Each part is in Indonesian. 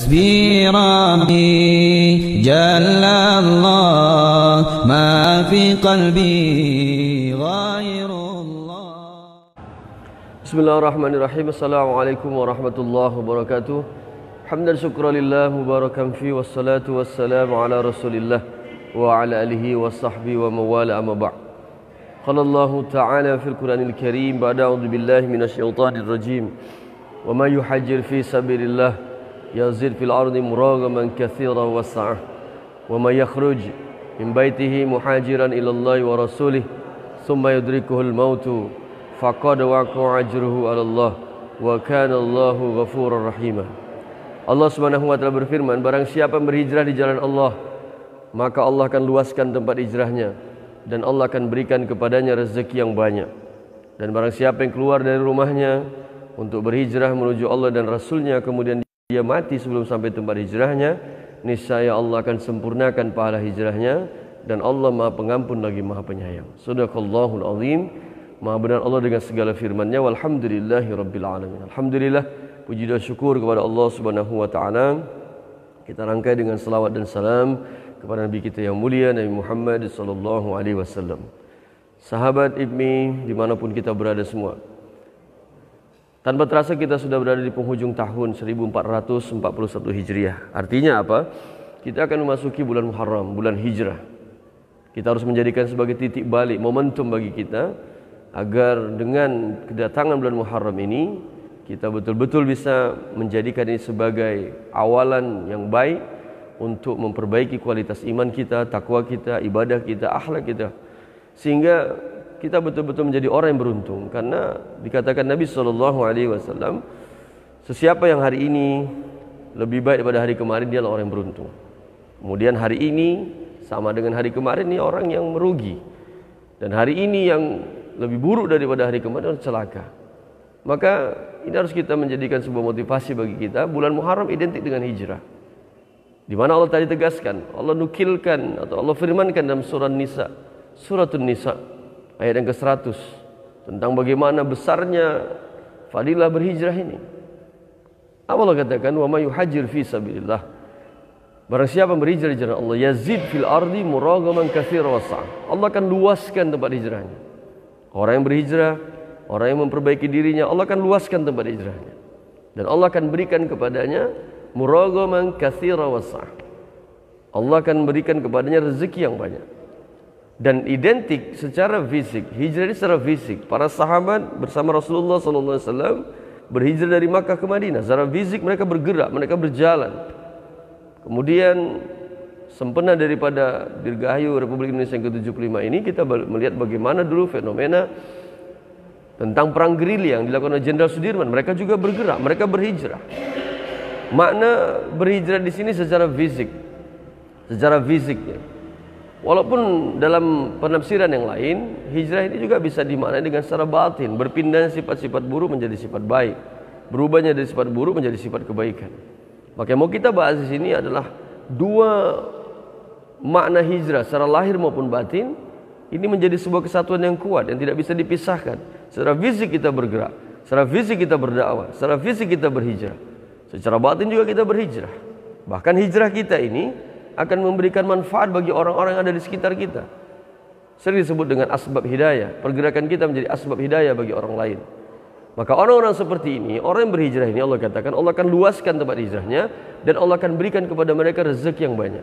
حسبي ربي جل الله ما في قلبي غير الله. Bismillahirrahmanirrahim. Assalamualaikum warahmatullahi wabarakatuh. Hamdan syukran lillah mubarakan fi wassalatu wassalamu ala rasulillah wa ala alihi wa sahbihi wa mawala amma ba'. Qala Allah ta'ala fil Qur'anil Karim ba'da a'udzu billahi minasyaitonir rajim. Wa may yuhajjir fi sabilillah yazid fil ardi muragaman katsiran wa sa'ah. Wa may yakhruj min baitihi muhajiran ila Allah wa rasulih thumma yudrikuhul mautu faqad waqa'a ajruhu 'ala Allah wa kana Allahu ghafurur rahim. Allah Subhanahu wa taala berfirman, barang siapa berhijrah di jalan Allah, maka Allah akan luaskan tempat hijrahnya dan Allah akan berikan kepadanya rezeki yang banyak. Dan barang siapa yang keluar dari rumahnya untuk berhijrah menuju Allah dan Rasulnya, kemudian dia mati sebelum sampai tempat hijrahnya, niscaya Allah akan sempurnakan pahala hijrahnya dan Allah Maha Pengampun lagi Maha Penyayang. Shadaqallahul azim. Maha benar Allah dengan segala firman-Nya. Walhamdulillahirabbil alamin. Alhamdulillah, puji dan syukur kepada Allah Subhanahu wa taala. Kita rangkai dengan salawat dan salam kepada Nabi kita yang mulia, Nabi Muhammad sallallahu alaihi wasallam. Sahabat IPMI dimanapun kita berada semua, tanpa terasa kita sudah berada di penghujung tahun 1441 Hijriah. Artinya apa? Kita akan memasuki bulan Muharram, bulan hijrah. Kita harus menjadikan sebagai titik balik, momentum bagi kita, agar dengan kedatangan bulan Muharram ini, kita betul-betul bisa menjadikan ini sebagai awalan yang baik untuk memperbaiki kualitas iman kita, takwa kita, ibadah kita, akhlak kita. Sehingga kita betul-betul menjadi orang yang beruntung, karena dikatakan Nabi SAW, sesiapa yang hari ini lebih baik daripada hari kemarin, dia adalah orang yang beruntung. Kemudian hari ini sama dengan hari kemarin, ini orang yang merugi. Dan hari ini yang lebih buruk daripada hari kemarin, celaka. Maka ini harus kita menjadikan sebuah motivasi bagi kita. Bulan Muharram identik dengan hijrah, di mana Allah tadi tegaskan, Allah nukilkan atau Allah firmankan dalam surah Nisa, Suratun Nisa ayat yang ke-100, tentang bagaimana besarnya fadilah berhijrah ini. Allah katakan, wa may yuhajjir fi sabilillah, barang siapa berhijrah di jalan Allah, yazid fil ardi muragaman katsiran wa sa'ah, Allah akan luaskan tempat hijrahnya. Orang yang berhijrah, orang yang memperbaiki dirinya, Allah akan luaskan tempat hijrahnya dan Allah akan berikan kepadanya muragaman katsiran wa sa'ah. Allah akan berikan kepadanya rezeki yang banyak. Dan identik secara fisik, hijrah ini secara fisik. Para sahabat bersama Rasulullah SAW berhijrah dari Makkah ke Madinah. Secara fisik mereka bergerak, mereka berjalan. Kemudian sempena daripada Dirgahayu Republik Indonesia yang ke-75 ini, kita melihat bagaimana dulu fenomena tentang perang gerilya yang dilakukan oleh Jenderal Sudirman. Mereka juga bergerak, mereka berhijrah. Makna berhijrah di sini secara fisik, secara fisiknya. Walaupun dalam penafsiran yang lain, hijrah ini juga bisa dimaknai dengan secara batin, berpindah sifat-sifat buruk menjadi sifat baik, berubahnya dari sifat buruk menjadi sifat kebaikan. Maka yang mau kita bahas di sini adalah dua makna hijrah secara lahir maupun batin. Ini menjadi sebuah kesatuan yang kuat yang tidak bisa dipisahkan. Secara fisik kita bergerak, secara fisik kita berdakwah, secara fisik kita berhijrah, secara batin juga kita berhijrah. Bahkan hijrah kita ini akan memberikan manfaat bagi orang-orang yang ada di sekitar kita. Sering disebut dengan asbab hidayah. Pergerakan kita menjadi asbab hidayah bagi orang lain. Maka orang-orang seperti ini, orang yang berhijrah ini, Allah katakan Allah akan luaskan tempat hijrahnya dan Allah akan berikan kepada mereka rezeki yang banyak.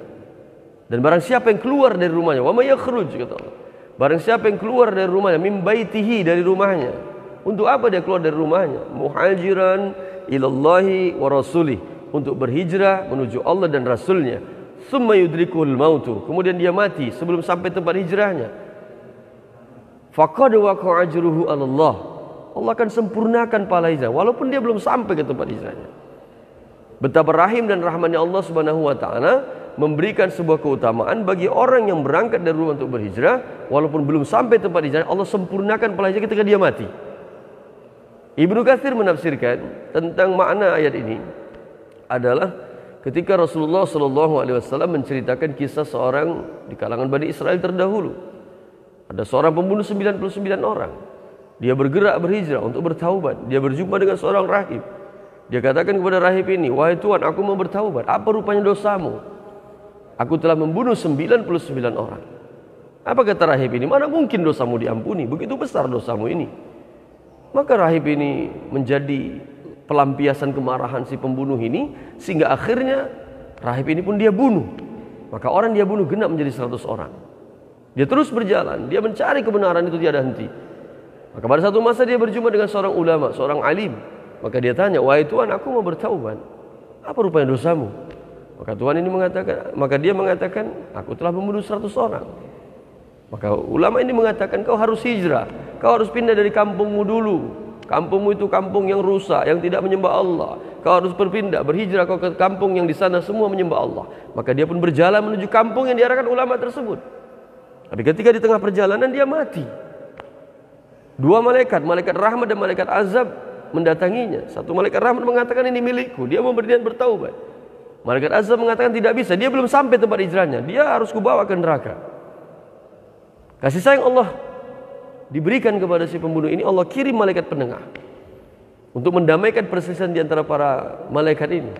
Dan barang siapa yang keluar dari rumahnya, wa may yakhruj, kata Allah, barang siapa yang keluar dari rumahnya, min baitihi, dari rumahnya. Untuk apa dia keluar dari rumahnya? Muhajiran ilallahi wa rasulih, untuk berhijrah menuju Allah dan Rasulnya. Summa yudrikul mautu, kemudian dia mati sebelum sampai tempat hijrahnya. Faqad waqa'a ajruhu 'ala Allah, Allah akan sempurnakan pahala hijrah walaupun dia belum sampai ke tempat hijrahnya. Betapa rahim dan rahmannya Allah Subhanahu wa taala memberikan sebuah keutamaan bagi orang yang berangkat dari rumah untuk berhijrah, walaupun belum sampai tempat hijrah, Allah sempurnakan pahala hijrah ketika dia mati. Ibnu Katsir menafsirkan tentang makna ayat ini adalah ketika Rasulullah SAW menceritakan kisah seorang di kalangan Bani Israel terdahulu. Ada seorang pembunuh 99 orang. Dia bergerak berhijrah untuk bertaubat. Dia berjumpa dengan seorang rahib. Dia katakan kepada rahib ini, "Wahai Tuhan, aku mau bertaubat. Apa rupanya dosamu? Aku telah membunuh 99 orang." Apa kata rahib ini? "Mana mungkin dosamu diampuni? Begitu besar dosamu ini." Maka rahib ini menjadi pelampiasan kemarahan si pembunuh ini, sehingga akhirnya rahib ini pun dia bunuh. Maka orang dia bunuh genap menjadi 100 orang. Dia terus berjalan, dia mencari kebenaran itu tiada henti. Maka pada satu masa dia berjumpa dengan seorang ulama, seorang alim. Maka dia tanya, "Wahai Tuhan, aku mau bertaubat. Apa rupanya dosamu?" Maka Tuhan ini mengatakan, maka dia mengatakan, "Aku telah membunuh 100 orang." Maka ulama ini mengatakan, "Kau harus hijrah. Kau harus pindah dari kampungmu dulu. Kampungmu itu kampung yang rusak, yang tidak menyembah Allah. Kau harus berpindah, berhijrah kau ke kampung yang di sana semua menyembah Allah." Maka dia pun berjalan menuju kampung yang diarahkan ulama tersebut. Tapi ketika di tengah perjalanan dia mati. Dua malaikat, malaikat rahmat dan malaikat azab mendatanginya. Satu malaikat rahmat mengatakan, "Ini milikku." Dia mau berniat bertaubat. Malaikat azab mengatakan tidak bisa, dia belum sampai tempat hijrahnya, dia harus kubawa ke neraka. Kasih sayang Allah diberikan kepada si pembunuh ini. Allah kirim malaikat penengah untuk mendamaikan perselisihan di antara para malaikat ini.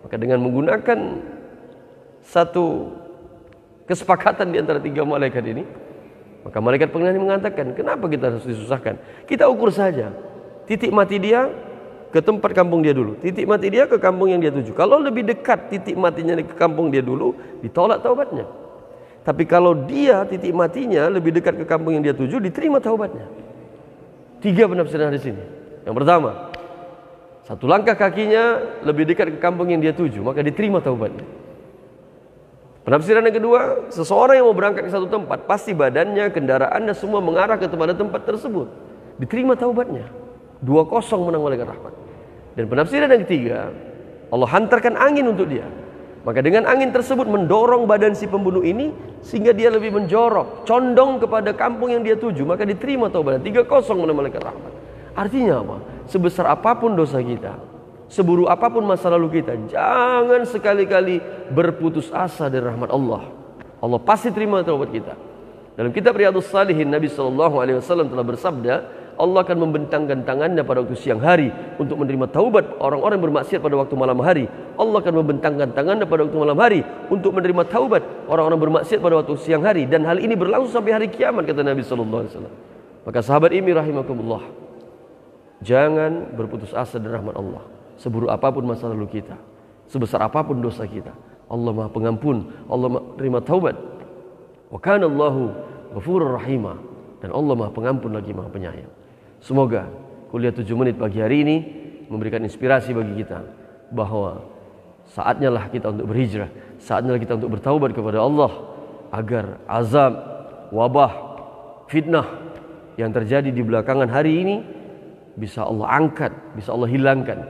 Maka dengan menggunakan satu kesepakatan di antara tiga malaikat ini, maka malaikat penengah ini mengatakan, "Kenapa kita harus disusahkan? Kita ukur saja titik mati dia ke tempat kampung dia dulu, titik mati dia ke kampung yang dia tuju. Kalau lebih dekat titik matinya ke kampung dia dulu, ditolak taubatnya. Tapi kalau dia titik matinya lebih dekat ke kampung yang dia tuju, diterima taubatnya." Tiga penafsiran di sini. Yang pertama, satu langkah kakinya lebih dekat ke kampung yang dia tuju, maka diterima taubatnya. Penafsiran yang kedua, seseorang yang mau berangkat ke satu tempat, pasti badannya, kendaraannya semua mengarah ke tempat tersebut, diterima taubatnya. 2-0 menang malaikat rahmat. Dan penafsiran yang ketiga, Allah hantarkan angin untuk dia. Maka dengan angin tersebut mendorong badan si pembunuh ini sehingga dia lebih menjorok, condong kepada kampung yang dia tuju, maka diterima taubatnya. 3-0 menang malaikat rahmat. Artinya apa? Sebesar apapun dosa kita, seburuk apapun masa lalu kita, jangan sekali-kali berputus asa dari rahmat Allah. Allah pasti terima taubat kita. Dalam kitab Riyadhus Shalihin, Nabi SAW telah bersabda, Allah akan membentangkan tangannya pada waktu siang hari untuk menerima taubat orang-orang yang bermaksiat pada waktu malam hari. Allah akan membentangkan tangannya pada waktu malam hari untuk menerima taubat orang-orang bermaksiat pada waktu siang hari. Dan hal ini berlangsung sampai hari kiamat, kata Nabi SAW. Maka sahabat ini rahimakumullah, jangan berputus asa dari rahmat Allah. Seburuk apapun masa lalu kita, sebesar apapun dosa kita, Allah Maha Pengampun, Allah Maha terima taubat. Wa kana Allahu ghafurur rahima, dan Allah Maha Pengampun lagi Maha Penyayang. Semoga kuliah 7 menit pagi hari ini memberikan inspirasi bagi kita bahwa saatnya lah kita untuk berhijrah, saatnya lah kita untuk bertaubat kepada Allah agar azab, wabah, fitnah yang terjadi di belakangan hari ini bisa Allah angkat, bisa Allah hilangkan,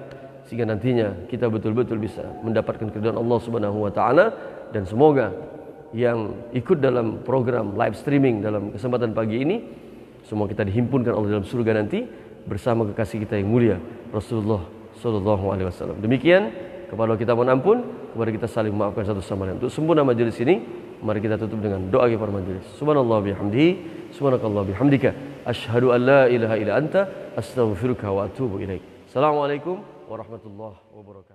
sehingga nantinya kita betul-betul bisa mendapatkan keridhaan Allah Subhanahu wa taala. Dan semoga yang ikut dalam program live streaming dalam kesempatan pagi ini, semua kita dihimpunkan Allah dalam surga nanti bersama kekasih kita yang mulia Rasulullah sallallahu alaihi wasallam. Demikian, kepada Allah kita mohon ampun, kepada kita saling memaafkan satu sama lain. Untuk sempurna majelis ini, mari kita tutup dengan doa kepada majelis. Subhanallah bihamdihi, subhanakallah bihamdika, asyhadu an la ilaha illa anta, astaghfiruka wa atubu ilaik. Assalamualaikum warahmatullahi wabarakatuh.